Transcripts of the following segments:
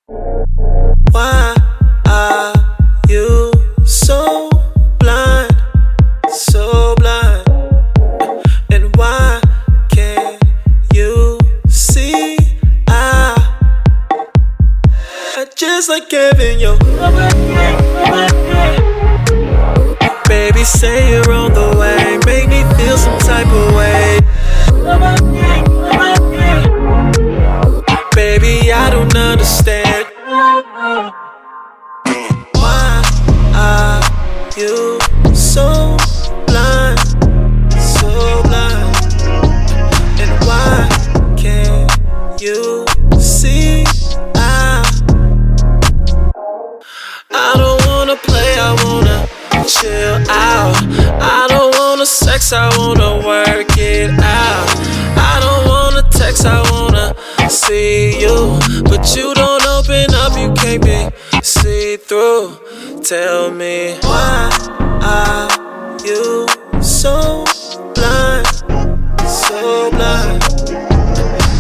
Why are you so blind, so blind? And why can't you see I just like giving you? Baby, say you're on the way, make me feel some type of way. Baby, I don't understand. Why are you so blind, so blind? And why can't you see I don't wanna play, I wanna chill out. I don't wanna sex, I wanna work it out. I don't wanna text, I wanna see you, but you don't open up, you can't be see-through. Tell me, why are you so blind, so blind?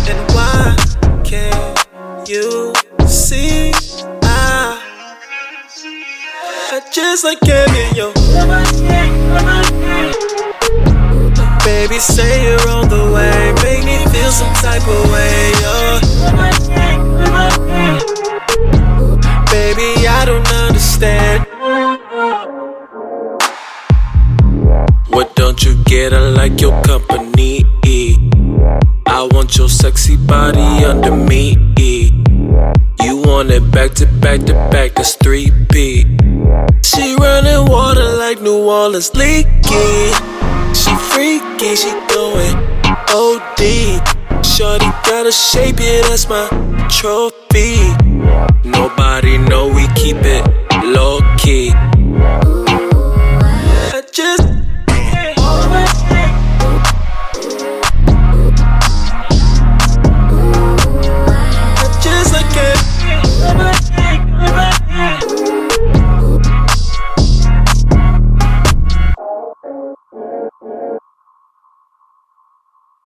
And why can't you see I just like giving you? Baby, say you're on the way, make me feel some type of way, Baby, I don't understand. What don't you get? I like your company. I want your sexy body under me. You want it back to back to back, that's 3P. She running water like New Orleans leaky. She freaky, she going OD. Shorty got a shape, yeah, that's my trophy.